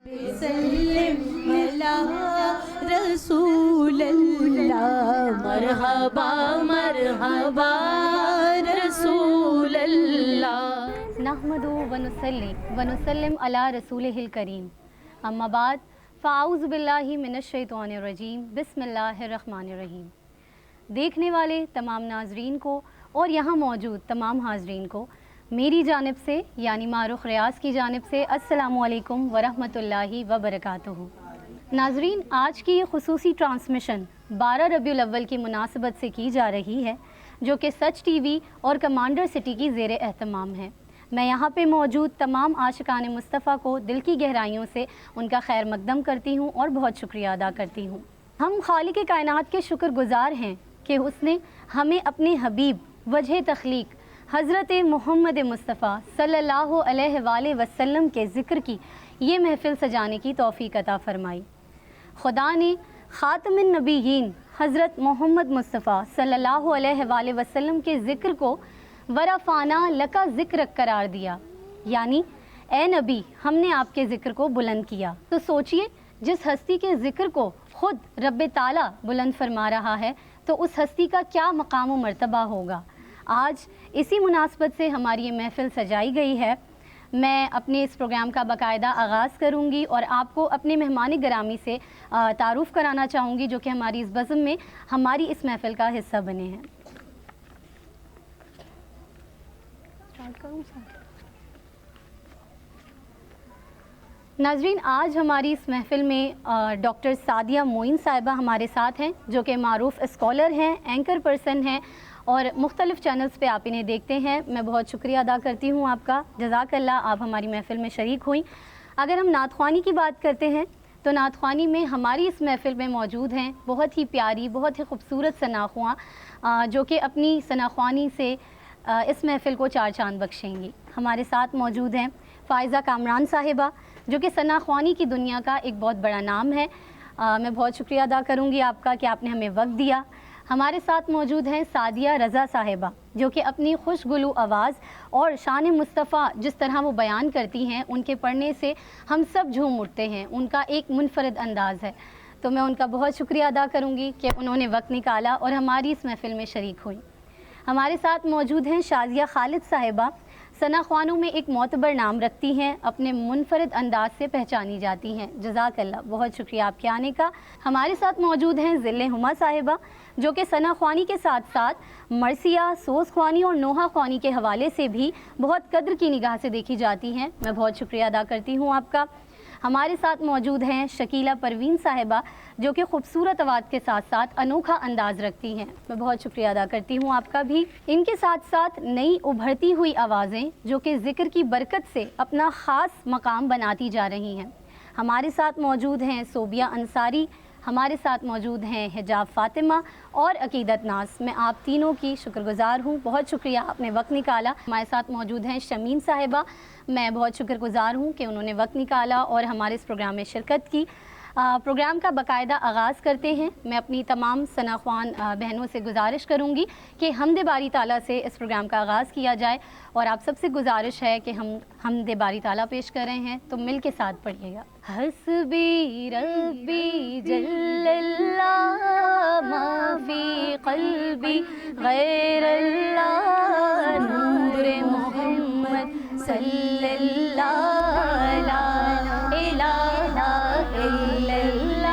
سلم علی رسول اللہ مرحبا مرحبا رسول اللہ نحمدہ ونصلی ونسلم علی رسولہ الکریم اما بعد فاعوذ باللہ من الشیطان الرجیم بسم اللہ الرحمن الرحیم۔ دیکھنے والے تمام ناظرین کو اور یہاں موجود تمام حاضرین کو میری جانب سے یعنی معروف ریاض کی جانب سے السلام علیکم ورحمۃ اللہ وبرکاتہ۔ ناظرین، آج کی یہ خصوصی ٹرانسمیشن 12 ربیع الاول کی مناسبت سے کی جا رہی ہے، جو کہ سچ ٹی وی اور کمانڈر سٹی کی زیر اہتمام ہے۔ میں یہاں پہ موجود تمام عاشقان مصطفیٰ کو دل کی گہرائیوں سے ان کا خیر مقدم کرتی ہوں اور بہت شکریہ ادا کرتی ہوں۔ ہم خالق کائنات کے شکر گزار ہیں کہ اس نے ہمیں اپنے حبیب وجہ تخلیق حضرت محمد مصطفیٰ صلی اللہ علیہ وآلہ وسلم کے ذکر کی یہ محفل سجانے کی توفیق عطا فرمائی۔ خدا نے خاتم النبیین حضرت محمد مصطفیٰ صلی اللہ علیہ وآلہ وسلم کے ذکر کو ورفعنا لک ذکرک قرار دیا، یعنی اے نبی ہم نے آپ کے ذکر کو بلند کیا۔ تو سوچئے جس ہستی کے ذکر کو خود رب تعالیٰ بلند فرما رہا ہے تو اس ہستی کا کیا مقام و مرتبہ ہوگا۔ آج اسی مناسبت سے ہماری یہ محفل سجائی گئی ہے۔ میں اپنے اس پروگرام کا باقاعدہ آغاز کروں گی اور آپ کو اپنے مہمان گرامی سے تعارف کرانا چاہوں گی، جو کہ ہماری اس بزم میں ہماری اس محفل کا حصہ بنے ہیں۔ ناظرین، آج ہماری اس محفل میں ڈاکٹر سعدیہ معین صاحبہ ہمارے ساتھ ہیں، جو کہ معروف اسکالر ہیں، اینکر پرسن ہیں اور مختلف چینلز پہ آپ انہیں دیکھتے ہیں۔ میں بہت شکریہ ادا کرتی ہوں آپ کا، جزاک اللہ، آپ ہماری محفل میں شریک ہوئیں۔ اگر ہم نعت خوانی کی بات کرتے ہیں تو نعت خوانی میں ہماری اس محفل میں موجود ہیں بہت ہی پیاری، بہت ہی خوبصورت ثنا خواں، جو کہ اپنی ثنا خوانی سے اس محفل کو چار چاند بخشیں گی۔ ہمارے ساتھ موجود ہیں فائزہ کامران صاحبہ، جو کہ ثنا خوانی کی دنیا کا ایک بہت بڑا نام ہے۔ میں بہت شکریہ ادا کروں گی آپ کا کہ آپ نے ہمیں وقت دیا۔ ہمارے ساتھ موجود ہیں سعدیہ رضا صاحبہ، جو کہ اپنی خوشگلو آواز اور شان مصطفیٰ جس طرح وہ بیان کرتی ہیں، ان کے پڑھنے سے ہم سب جھوم اٹھتے ہیں۔ ان کا ایک منفرد انداز ہے، تو میں ان کا بہت شکریہ ادا کروں گی کہ انہوں نے وقت نکالا اور ہماری اس محفل میں شریک ہوئیں۔ ہمارے ساتھ موجود ہیں شازیہ خالد صاحبہ، ثنا خوانوں میں ایک معتبر نام رکھتی ہیں، اپنے منفرد انداز سے پہچانی جاتی ہیں۔ جزاک اللہ، بہت شکریہ آپ کے آنے کا۔ ہمارے ساتھ موجود ہیں ذل ہما صاحبہ، جو کہ ثنا خوانی کے ساتھ ساتھ مرثیہ، سوز خوانی اور نوحہ خوانی کے حوالے سے بھی بہت قدر کی نگاہ سے دیکھی جاتی ہیں۔ میں بہت شکریہ ادا کرتی ہوں آپ کا۔ ہمارے ساتھ موجود ہیں شکیلہ پروین صاحبہ، جو کہ خوبصورت آواز کے ساتھ ساتھ انوکھا انداز رکھتی ہیں۔ میں بہت شکریہ ادا کرتی ہوں آپ کا بھی۔ ان کے ساتھ ساتھ نئی ابھرتی ہوئی آوازیں جو کہ ذکر کی برکت سے اپنا خاص مقام بناتی جا رہی ہیں۔ ہمارے ساتھ موجود ہیں صوبیہ انصاری، ہمارے ساتھ موجود ہیں حجاب فاطمہ اور عقیدت ناز۔ میں آپ تینوں کی شکر گزار ہوں، بہت شکریہ آپ نے وقت نکالا۔ ہمارے ساتھ موجود ہیں شمین صاحبہ، میں بہت شکر گزار ہوں کہ انہوں نے وقت نکالا اور ہمارے اس پروگرام میں شرکت کی۔ پروگرام کا باقاعدہ آغاز کرتے ہیں۔ میں اپنی تمام ثنا خوان بہنوں سے گزارش کروں گی کہ حمد باری تعالیٰ سے اس پروگرام کا آغاز کیا جائے، اور آپ سب سے گزارش ہے کہ ہم حمد باری تعالیٰ پیش کر رہے ہیں، تو مل کے ساتھ پڑھیے گا۔ حسبی ربی جل اللہ ما فی قلبی غیر اللہ نور محمد صلی اللہ لا الہ الا اللہ۔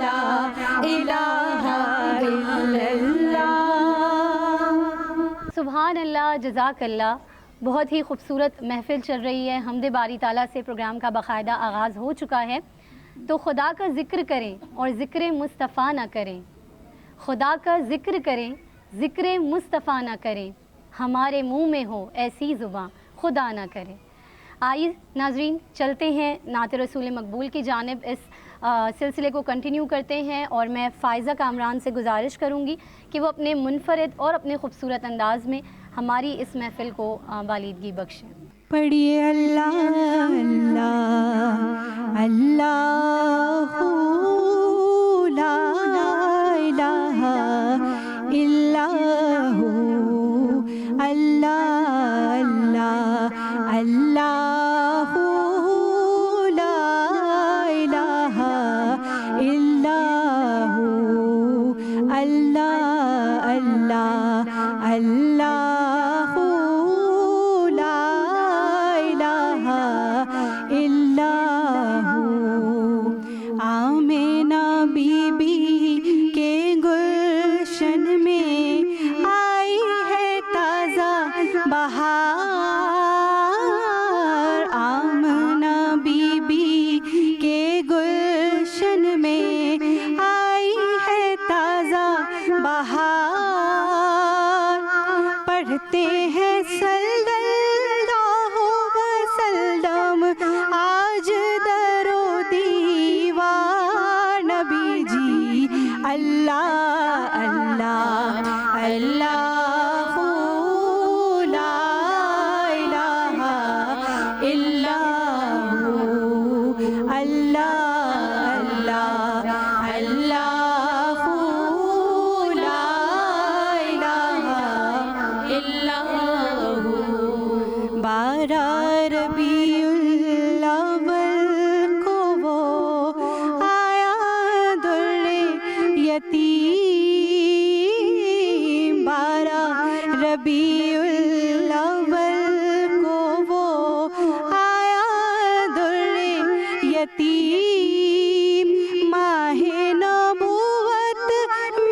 لا الہ الا اللہ۔ سبحان اللہ، جزاک اللہ۔ بہت ہی خوبصورت محفل چل رہی ہے، حمد باری تعالیٰ سے پروگرام کا باقاعدہ آغاز ہو چکا ہے۔ تو خدا کا ذکر کریں اور ذکر مصطفیٰ نہ کریں، خدا کا ذکر کریں ذکر مصطفیٰ نہ کریں، ہمارے منہ میں ہو ایسی زباں خدا نہ کرے۔ آئیے ناظرین چلتے ہیں نعت رسول مقبول کی جانب، اس سلسلے کو کنٹینیو کرتے ہیں، اور میں فائزہ کامران سے گزارش کروں گی کہ وہ اپنے منفرد اور اپنے خوبصورت انداز میں ہماری اس محفل کو بالیدگی بخشیں۔ پڑھیے اللہ اللہ اللہ لا الہ الا ہو، اللہ اللہ اللہ لا الہ الا ہو، اللہ اللہ اللہ لا الہ الا ہو۔ آمینہ بی بی کے گلشن میں آئی ہے تازہ بہار، آمینہ بی بی کے گلشن میں آئی ہے تازہ بہار، پڑھتے ہیں صلی اللہ وسلم آج در و دیوار، نبی جی اللہ اللہ اللہ لا الہ الا ہو، اللہ اللہ اللہ لا الہ الا ہو۔ 12 ربیع الاول کو وہ آیا در یتیم، 12 ربیع الاول کو وہ آیا در یتیم، ماہ نبوت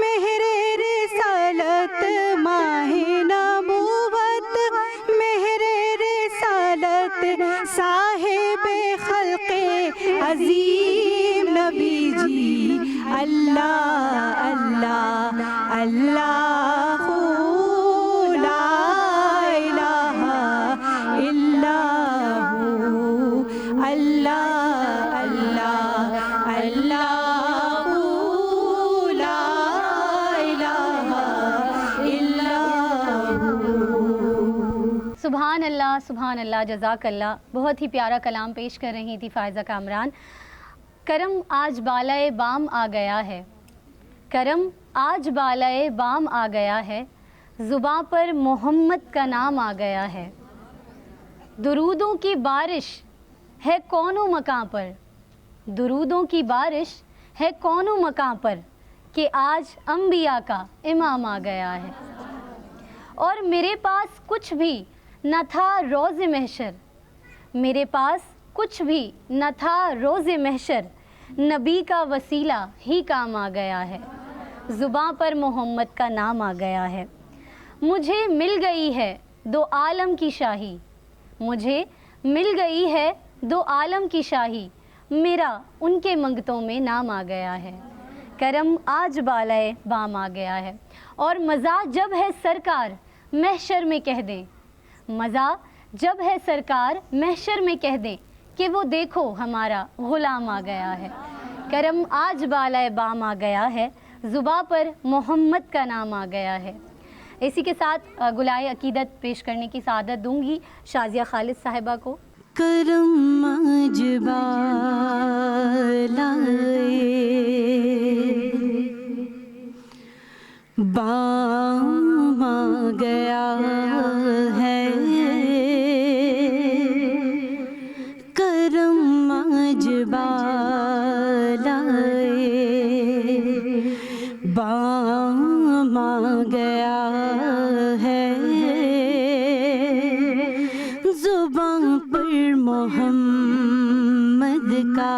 مہر رسالت، ماہ نبوت مہر رسالت، صاحب خلق عظیم، نبی جی اللہ اللہ اللہ لا الہ الا ہو، اللہ اللہ اللہ لا الہ الا ہو۔ سبحان اللہ سبحان اللہ، جزاک اللہ۔ بہت ہی پیارا کلام پیش کر رہی تھی فائزہ کامران۔ کرم آج بالائے بام آ گیا ہے، کرم آج بالائے بام آ گیا ہے، زباں پر محمد کا نام آ گیا ہے، درودوں کی بارش ہے کون و مکان پر، درودوں کی بارش ہے کون و مکان پر، کہ آج انبیاء کا امام آ گیا ہے، اور میرے پاس کچھ بھی نہ تھا روز محشر، میرے پاس کچھ بھی نہ تھا روز محشر، نبی کا وسیلہ ہی کام آ گیا ہے، زباں پر محمد کا نام آ گیا ہے، مجھے مل گئی ہے دو عالم کی شاہی، مجھے مل گئی ہے دو عالم کی شاہی، میرا ان کے منگتوں میں نام آ گیا ہے، کرم آج بالائے بام آ گیا ہے۔ اور مزہ جب ہے سرکار محشر میں کہہ دیں، مزہ جب ہے سرکار محشر میں کہہ دیں کہ وہ دیکھو ہمارا غلام آ گیا ہے، کرم آج بالائے بام آ گیا ہے، زباں پر محمد کا نام آ گیا ہے۔ اسی کے ساتھ گلائے عقیدت پیش کرنے کی سعادت دوں گی شازیہ خالد صاحبہ کو۔ کرم آج بالائے بام آ گیا ہے، کرم آج بالائے بام آ گیا ہے، زباں پر محمد کا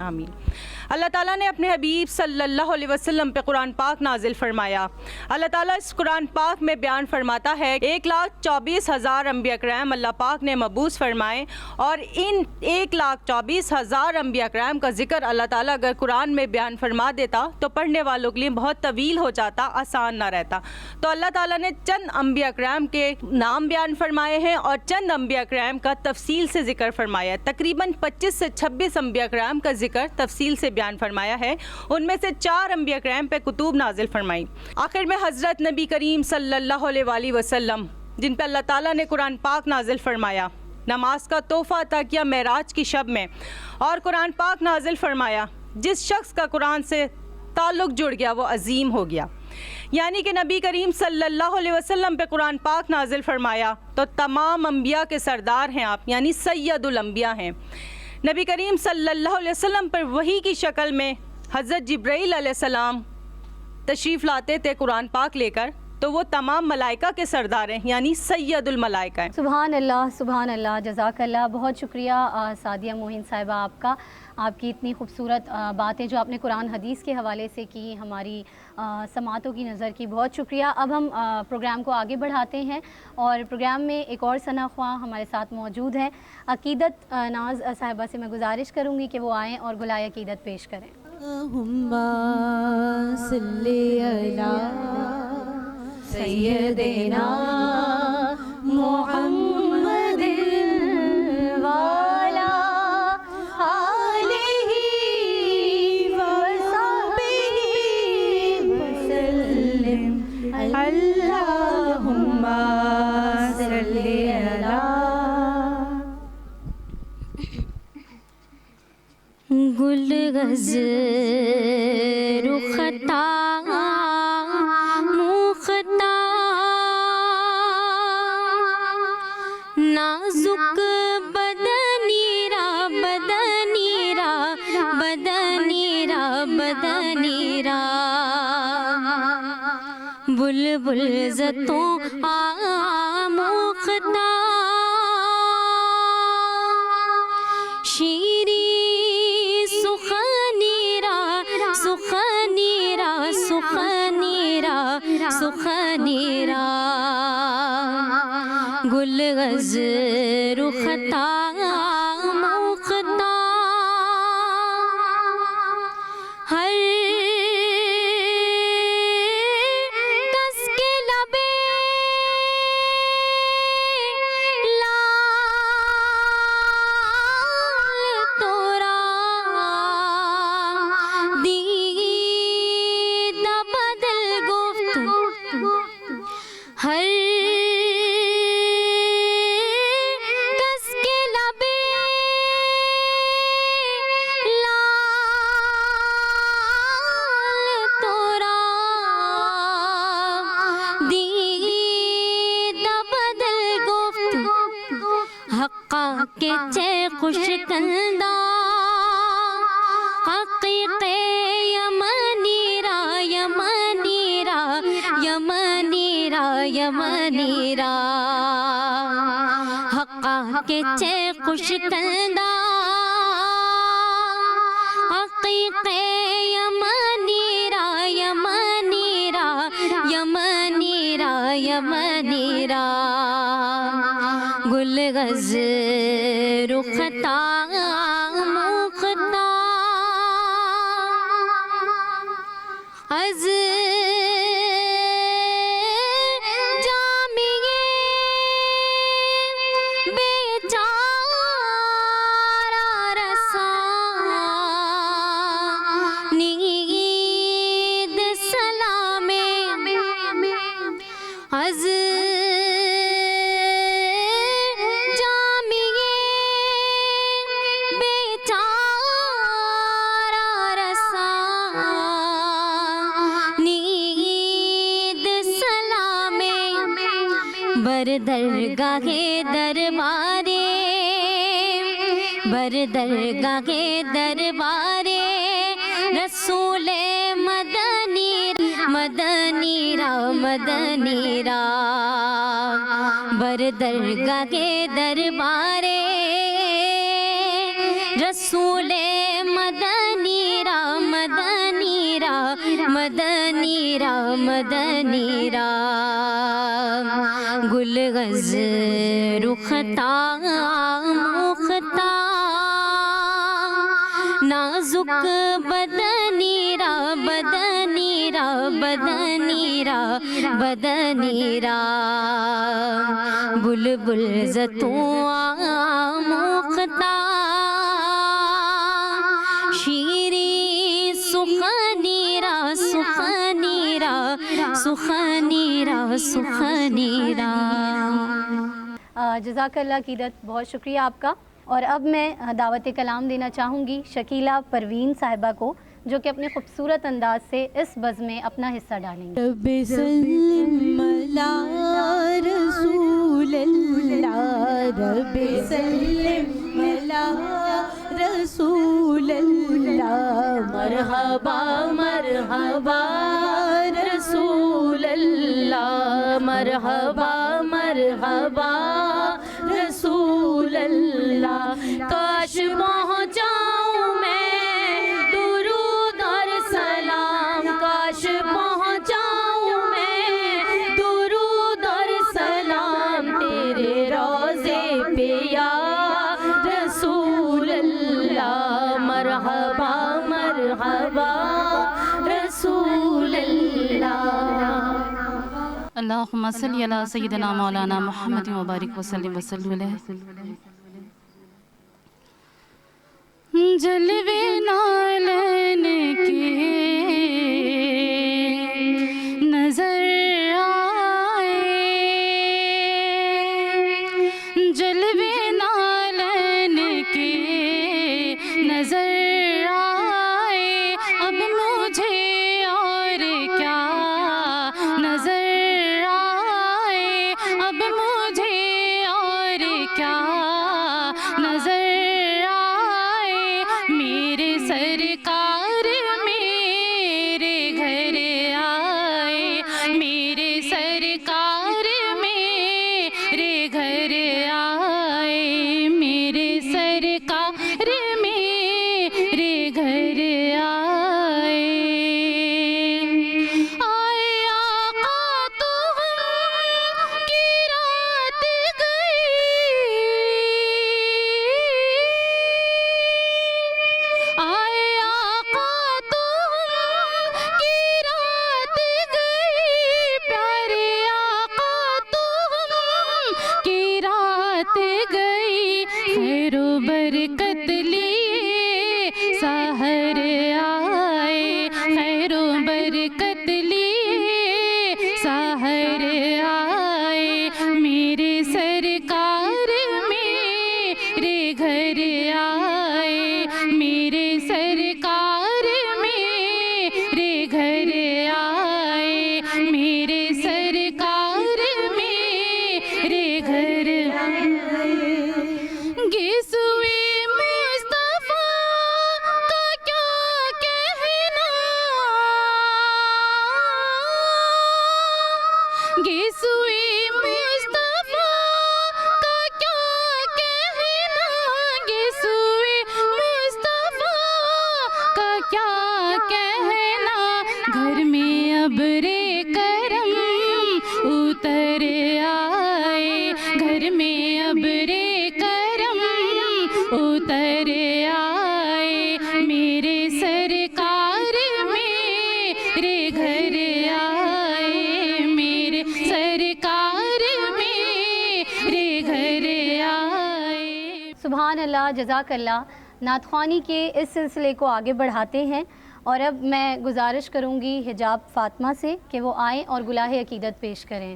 آمین۔ اللہ تعالیٰ نے اپنے حبیب صلی اللہ علیہ وسلم پہ قرآن پاک نازل فرمایا۔ اللہ تعالیٰ اس قرآن پاک میں بیان فرماتا ہے 1,24,000 انبیاء کرام اللہ پاک نے مبعوث فرمائے، اور ان 1,24,000 انبیاء کرام کا ذکر اللہ تعالیٰ اگر قرآن میں بیان فرما دیتا تو پڑھنے والوں کے لیے بہت طویل ہو جاتا، آسان نہ رہتا۔ تو اللہ تعالیٰ نے چند انبیاء کرام کے نام بیان فرمائے ہیں اور چند انبیاء کرام کا تفصیل سے ذکر فرمایا ہے۔ تقریباً 25 سے 26 انبیاء کرام کا ذکر تفصیل سے بیان فرمایا ہے، ان میں سے 4 انبیاء کرام پہ کتب نازل فرمائی۔ آخر میں حضرت نبی کریم صلی اللہ علیہ وآلہ وسلم جن پہ اللہ تعالیٰ نے قرآن پاک نازل فرمایا، نماز کا تحفہ عطا کیا معراج کی شب میں، اور قرآن پاک نازل فرمایا، جس شخص کا قرآن سے تعلق جڑ گیا وہ عظیم ہو گیا۔ یعنی کہ نبی کریم صلی اللہ علیہ وسلم پہ قرآن پاک نازل فرمایا تو تمام انبیاء کے سردار ہیں آپ، یعنی سید الانبیاء ہیں۔ نبی کریم صلی اللہ علیہ وسلم پر وحی کی شکل میں حضرت جبرائیل علیہ السلام تشریف لاتے تھے قرآن پاک لے کر، تو وہ تمام ملائکہ کے سردار ہیں، یعنی سید الملائکہ ہیں۔ سبحان اللہ، سبحان اللہ، جزاک اللہ۔ بہت شکریہ سعدیہ موئن صاحبہ آپ کا، آپ کی اتنی خوبصورت باتیں جو آپ نے قرآن حدیث کے حوالے سے کی، ہماری سماعتوں کی نظر کی، بہت شکریہ۔ اب ہم پروگرام کو آگے بڑھاتے ہیں، اور پروگرام میں ایک اور ثنا خواہ ہمارے ساتھ موجود ہیں۔ عقیدت ناز صاحبہ سے میں گزارش کروں گی کہ وہ آئیں اور گلائے عقیدت پیش کریں۔ اللہم صلی علی سیدنا محمد وعلی آلہ وصحبہ وسلم۔ اللہم صلی علی گل غز رختا مختا نازک بدنیرا بدنیرا بدنیرا بدنیرا بلبل زتوں آموختا شیری سخنیرا سخنیرا سخنیرا سخنیرا گل غز رختا مختا ہر کس کے لبے لال تورا دید بدل گفت ہر کس کے لبے لال تورا دید بدل گفت حقا کے چے خوش کندہ حقیق یمنیرا یمنیرا یمنیرا یمنیرا حقا کے چے خوش کندہ حقیق یمنیرا یمنیرا یمنیرا یمنیرا گل غز رختا مختا از جامیے بیچارہ رسا نید سلامے از جامیے بیچارہ رسا نید سلامے بر درگاہ دربارے بر درگاہ دربارے رسول مدنی مدنی را مدنی را بر درگاہ دربارے رسول مدنی را مدنی را گل غز رختا مختا نازک بدنی را بدنی را بدنی را بدنی را بلبل زتوں مختا شیری سخنی را سخنی را سخنی را سخنی را. جزاک اللہ عقیدت، بہت شکریہ آپ کا. اور اب میں دعوت کلام دینا چاہوں گی شکیلہ پروین صاحبہ کو، جو کہ اپنے خوبصورت انداز سے اس بزم میں اپنا حصہ ڈالیں گے. رب سلم علی رسول اللہ، رب سلم علی رسول اللہ، مرحبا مرحبا رسول اللہ، مرحبا مرحبا رسول اللہ. کاش پہنچاؤں میں درود اور سلام، کاش پہنچاؤں میں درود اور سلام تیرے روضے پہ یا رسول اللہ، مرحبا مرحبا رسول اللہ. اللہم صلی علی سیدنا مولانا محمد مبارک وسلم وسلم علیہ. جلوے نالین کے نظر آئے، جلوے نالین کے نظر آئے، اب مجھے اور کیا نظر آئے، اب مجھے اور کیا نظر آئے. میرے سرکار میرے گھر آئے، میرے سرکار میرے گھر آئے، میرے سرکار میرے گھر آئے. آئے آقا تو ہم کی رات گئی، آئے آقا تو ہم کی رات گئی، پیارے آقا تو ہم کی رات گئی. خیر و برکت لیے سحر آئے، خیر و برکت لیے سحر آئے. میرے سرکار میرے گھر آئے، میرے سرکار میرے گھر آئے، میرے سرکار میرے گھر آئے. گیسوئے مصطفیٰ کا کیا کہنا، گیسوئے مصطفیٰ کا کیا کہنا، گیسوئے مصطفیٰ کا کیا کہنا. گھر میں ابر کرم اتر آئے، گھر میں ابر کرم اتر آئے. میرے سرکار میرے گھر آئے، میرے سرکار میرے گھر آئے. سبحان اللہ، جزاک اللہ. نعت خوانی کے اس سلسلے کو آگے بڑھاتے ہیں، اور اب میں گزارش کروں گی حجاب فاطمہ سے کہ وہ آئیں اور گلاہ عقیدت پیش کریں.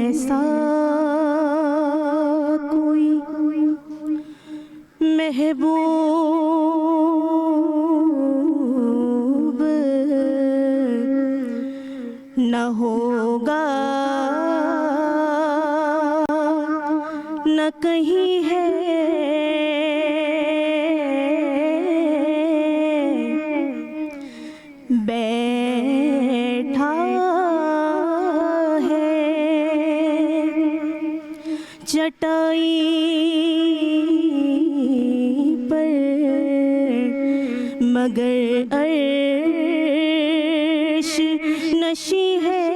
ایسا کوئی محبوب نہ ہوگا، نہ کہیں ہے بیٹھا ہے چٹائی پر، مگر عرش عرش نشی ہے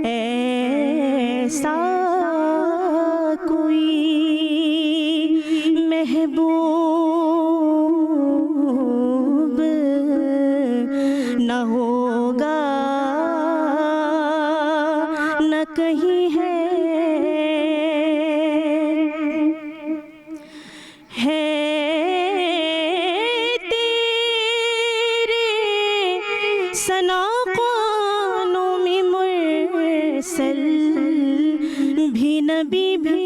ایسا کوئی محبوب نہ ہوگا نہ کہیں ہے تیرے ثنا خوانوں میں مرسل بھی نبی بھی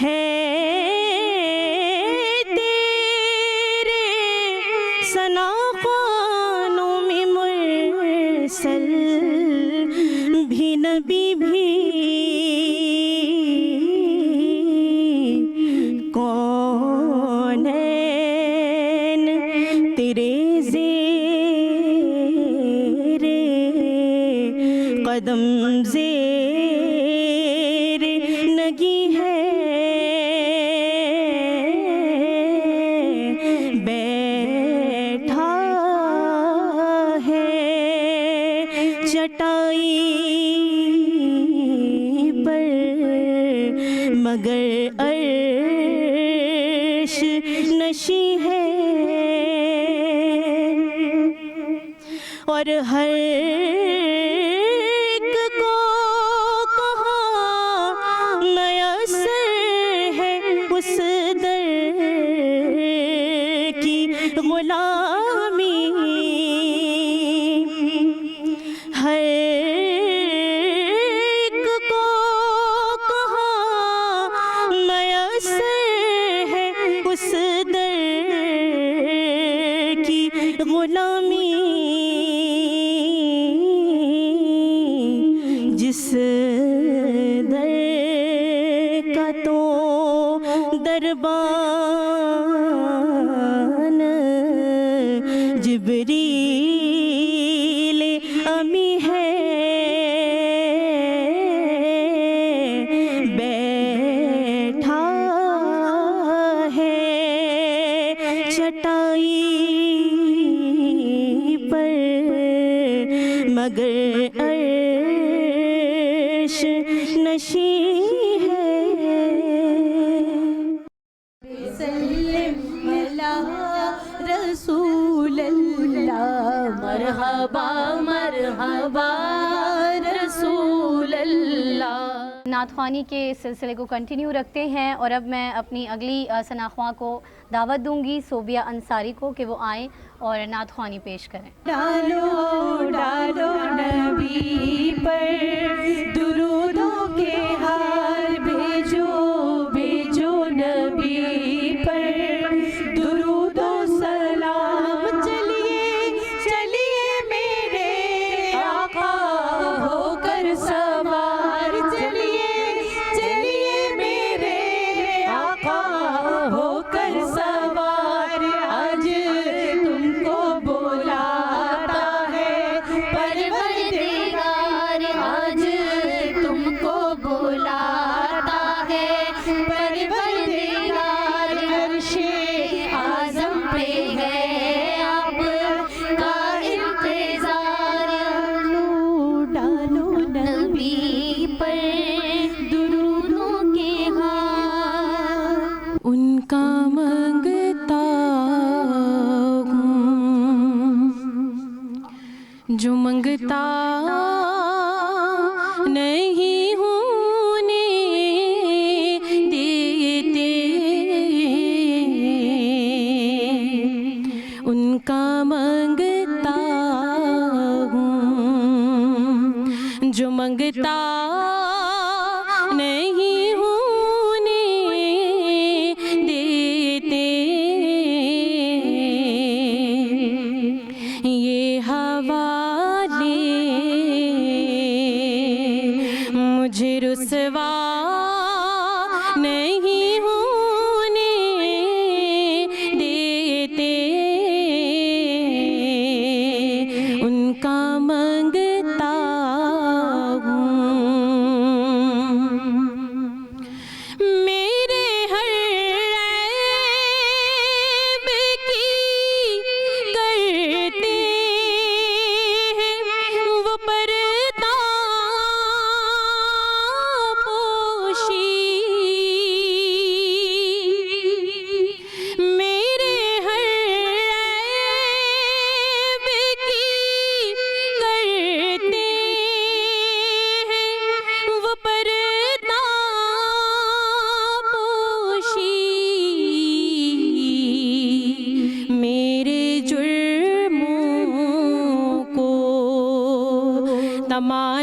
ہے تیرے ثنا خوانوں میں مرسل بھی نبی بھی کونین تیرے زیر قدم زیر نگی ہے بیٹھا ہے چٹائی پر مگر عرش نشی ہے اور ہر ایک کو کہاں میسر ہے اس در کی غلامی ہر ایک کو کہاں میسر ہے اس در کی غلامی جس در کا تو دربان جبریل امی ہے بیٹھا ہے چٹائی پر مگر عرش نشی ہے سلم علی رسول اللہ مرحبا مرحبا رسول اللہ. نعت خوانی کے سلسلے کو کنٹینیو رکھتے ہیں اور اب میں اپنی اگلی ثنا خواں کو دعوت دوں گی صوبیہ انصاری کو کہ وہ آئیں اور نعت خوانی پیش کریں. ڈالو ڈالو نبی پر درودوں کے ہار بھیجو بھیجو نبی پر درود و سلام. چلیے چلیے میرے آقا ہو کر سوار. چلیے چلیے میرے آقا ہو کر سوار. آج تم کو بلاتا ہے پروردگار. آج تم کو بلاتا ہے پروردگار. عرش اعظم پہ ہے آپ کا انتظار. ڈالو نبی پر درودوں کے ہار. ان کا منگتا ہوں جو منگتا نہیں ہونے دیتے. ان کا منگتا ہوں جو منگتا نہیں ہونے دیتے.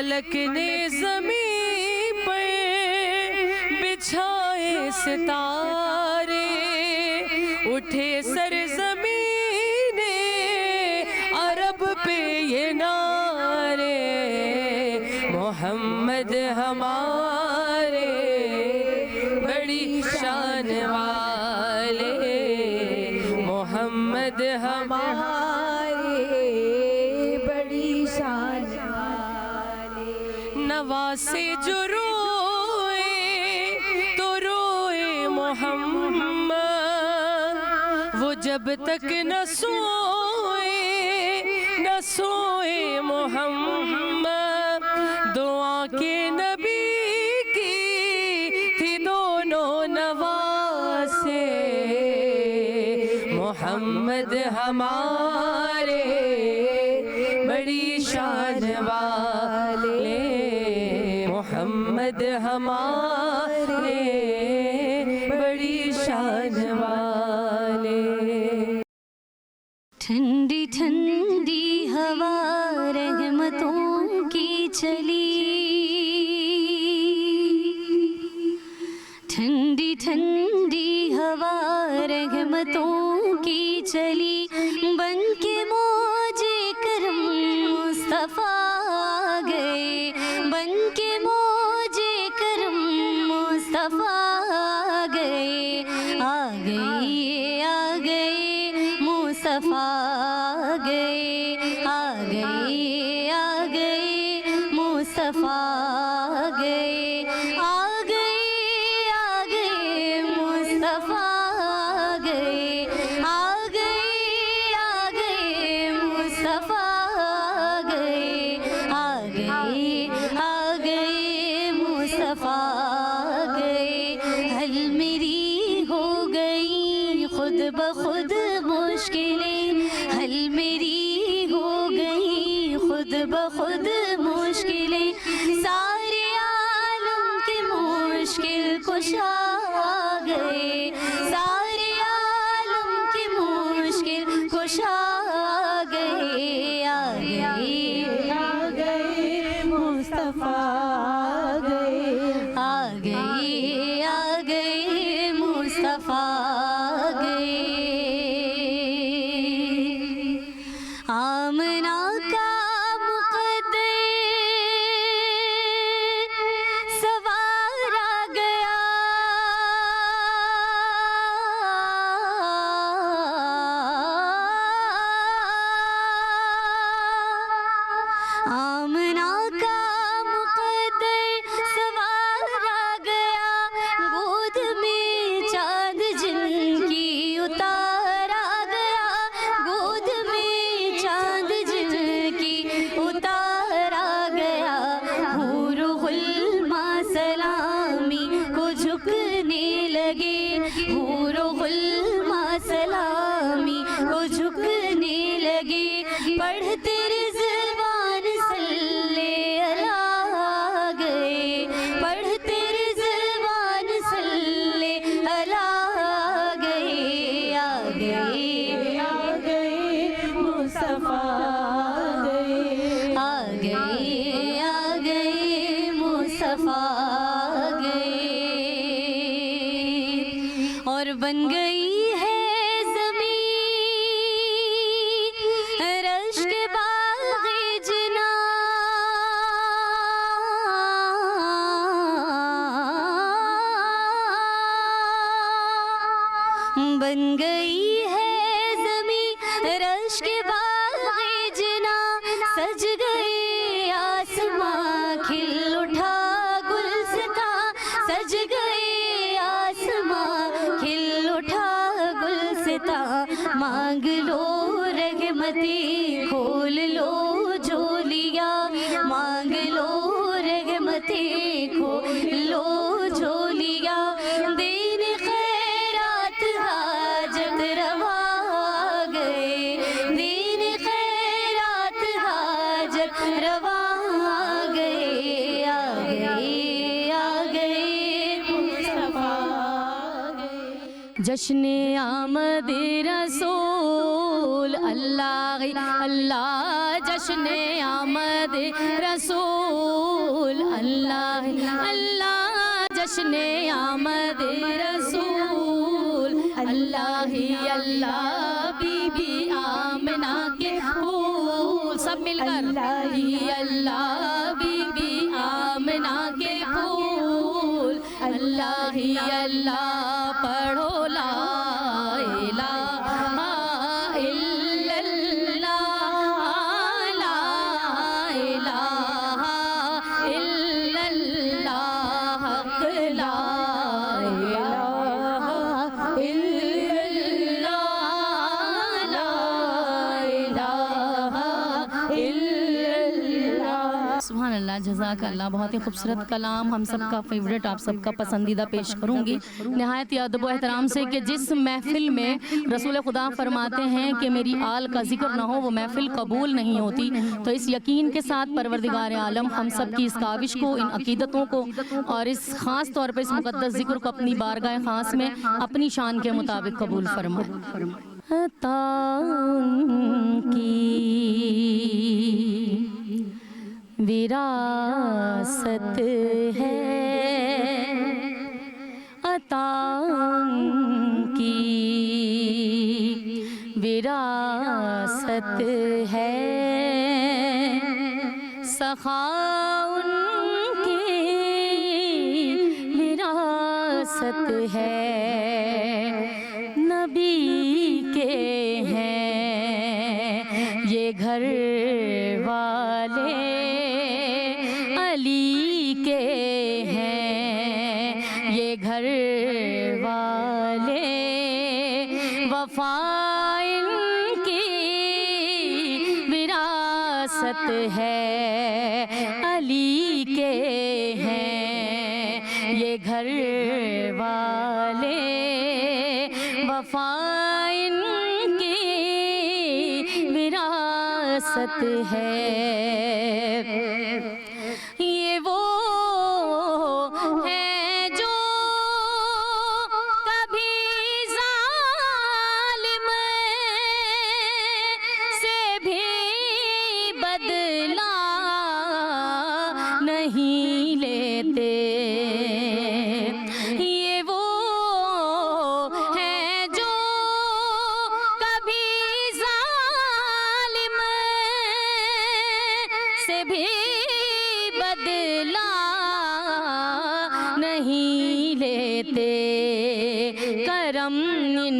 فلک نے زمین پر بچھائے ستارے، اٹھے سرزمین عرب پہ یہ نعرے، محمد ہمارے بڑی شان والے، محمد ہمارے بڑی شان والے، نواسے جو روئے تو روئے محمد، وہ جب تک نہ سوئے محمد، دعا کے نبی کی تھی دونوں نواسے، محمد ہمارے بڑی شان والے، محمد ہمارے بڑی شان والے۔ ٹھنڈی ٹھنڈی ہوا رحمتوں کی چلی، ٹھنڈی ٹھنڈی ہوا رحمتوں کی چلی، بن کے موج کرم مصطفیٰ گئے، بن کے موج کرم مصطفیٰ گئے، آ گئے آ گئے مصطفیٰ گئے، آ گئے آ گئے مصطفیٰ گئے، آ گئے آ گئے مصطفیٰ گئے، آ گئے آ گئے مصطفیٰ گئے، آ گئے آ گئے مصطفیٰ گئے، حل میری ہو گئی خود بخود مشکلیں، حل میری ہو گئی خود بخود مشکلیں، سارے عالم کے مشکل کشا گئے، سارے عالم کے مشکل کشا گئے، آ گئے آ گئے مصطفیٰ گئے، آ گئے آ گئے مصطفیٰ گئے، آمنہ کا مقدر سوارا گیا، آمنہ کا مقدر سوارا گیا، گود میں چاند جن کی اتارا گیا، گود میں چاند جن کی اتارا گیا، حور غلماں سلامی کو جھکنے لگے، حور غلماں سلامی کو جھکنے لگے، پڑھتے رضوان صلی اللہ گئے، پڑھتے رضوان صلی اللہ گئے، آ گئے آ گئے مصطفیٰ گئے، آ گئے آ گئے مصطفیٰ گئے، اور بن گئی ہے زمین رشک باغ جنا، بن گئی ہے زمین رشک باغ جنا، سج گئے آسماں کھل اٹھا گلستاں، سج گئے آسماں کھل اٹھا گلستاں، مانگ لو رحمتیں کھول لو جھولیاں، مانگ لو رحمتیں کھول لو جھولیاں، دین خیرات حاجت روا گئے، دین خیرات حاجت روا گئے، آ گئے آ گئے مصطفیٰ گئے، جشن آمد رسول اللہ اللہ جشن آمد رسول اللہ اللہ جشن آمد رسول اللہ ہی اللہ بی بی آمنہ کے پھول سب مل کر اللہ ہی اللہ بی بی آمنہ کے پھول اللہ ہی اللہ پڑھو لا الہ الا اللہ لا الہ الا اللہ حق لا الہ الا اللہ لا الہ الا اللہ سبحان اللہ جزاک اللہ بہت ہی خوبصورت کلام ہم سب کا فیوریٹ آپ سب کا پسندیدہ پیش کروں گی نہایت ہی ادب و احترام سے کہ جس محفل میں رسول خدا فرماتے ہیں کہ میری آل کا ذکر نہ ہو وہ محفل قبول نہیں ہوتی تو اس یقین کے ساتھ پروردگار عالم ہم سب کی اس کاوش کو ان عقیدتوں کو اور اس خاص طور پر اس مقدس ذکر کو اپنی بارگاہ خاص میں اپنی شان کے مطابق قبول فرمائے عطا کی وراثت ہے عطا کی وراثت ہے سخا ان کی وراثت ہے نبی کے ہیں یہ گھر والے علی کے ہیں یہ گھر والے وفا ان کی وراثت ہے علی کے ہیں یہ گھر والے وفا ان کی وراثت ہے یہ وہ ہے جو کبھی ظالم سے بھی بدلا نہیں لیتے یہ وہ ہے جو کبھی ظالم سے بھی بدلا نہیں لیتے کرم ان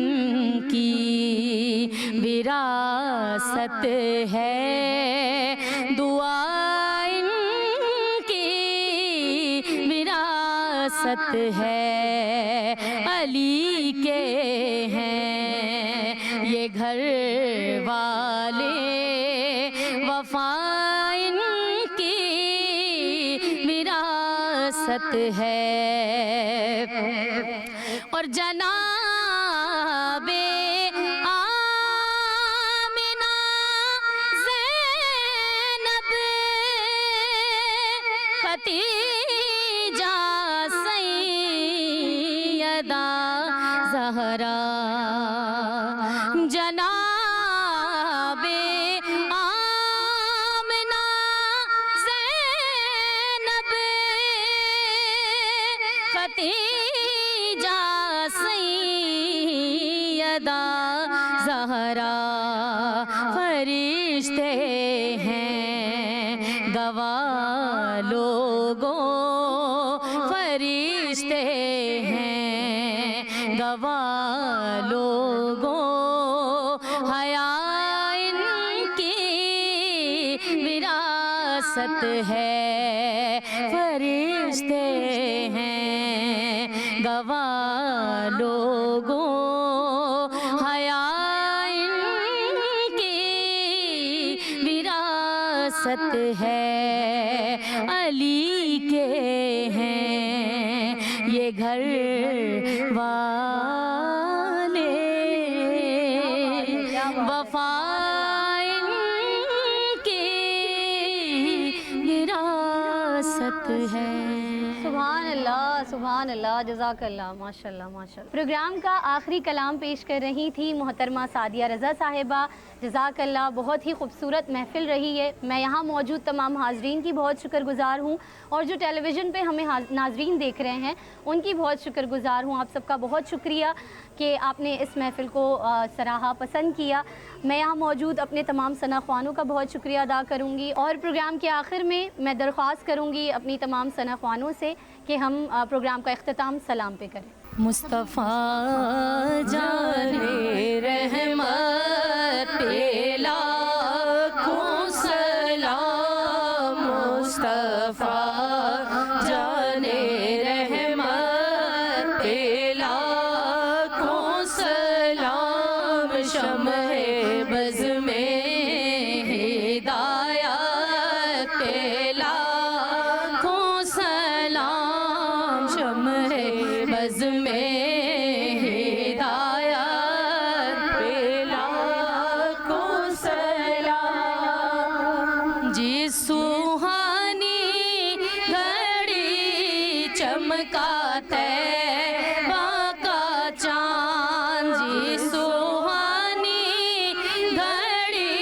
کی وراثت ہے دعا ان کی وراثت ہے علی کے ہیں یہ گھر والے وفا ان کی وراثت ہے اور جناب آمنہ زینب ختیجہ سیدہ زہرا جناب آمنہ زینب ختیجہ سیدہ زہرا فرشتے ہیں گواہ لوگوں فرشتے ہیں گواہ لوگوں حیا ان کی وراثت ہے فرشتے ہیں گواہ لوگوں حیا ان کی وراثت ہے علی کے ہیں یہ گھر والے وفا ان کی وراثت ہے سبحان اللہ، جزاک اللہ، ماشاء اللہ ماشاء اللہ۔ پروگرام کا آخری کلام پیش کر رہی تھی محترمہ سعدیہ رضا صاحبہ، جزاک اللہ، بہت ہی خوبصورت محفل رہی ہے۔ میں یہاں موجود تمام حاضرین کی بہت شکر گزار ہوں، اور جو ٹیلی ویژن پہ ہمیں ناظرین دیکھ رہے ہیں ان کی بہت شکر گزار ہوں۔ آپ سب کا بہت شکریہ کہ آپ نے اس محفل کو سراہا، پسند کیا۔ میں یہاں موجود اپنے تمام ثنا خوانوں کا بہت شکریہ ادا کروں گی، اور پروگرام کے آخر میں میں درخواست کروں گی اپنی تمام ثنا خوانوں سے کہ ہم پروگرام کا اختتام سلام پہ کریں۔ مصطفیٰ جانے رحمت پہ لاکھوں سلام، مصطفیٰ جانے رحمت پہ لاکھوں سلام، شمع بز میں ہدایت پہ لاکھوں سلام، شمع بز میں ہدایت پہ لاکھوں سلام، جس سوہانی گھڑی چمکا طیبہ کا چاند، جس سوہانی گھڑی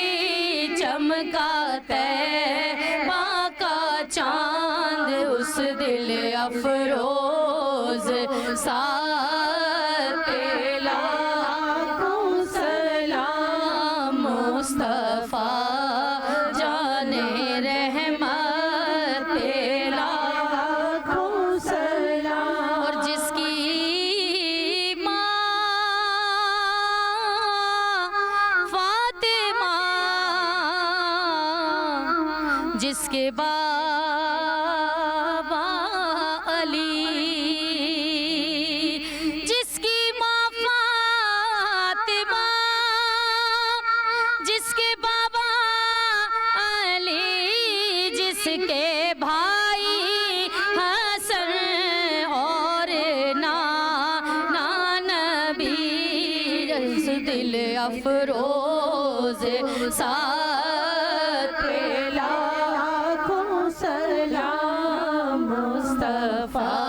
چمکا طیبہ کا چاند، اس دل افروز ساتھ پہ لاکھوں سلام، مصطفیٰ جانے رحمت پہ لاکھوں سلام، اور جس کی ماں فاطمہ، جس کے بابا علی، جس کی ماں فاطمہ، جس کے بابا علی، جس کے بھائی حسن اور نانا نبی، اس دل افروز ساتھ پہ لاکھوں سلام، مصطفیٰ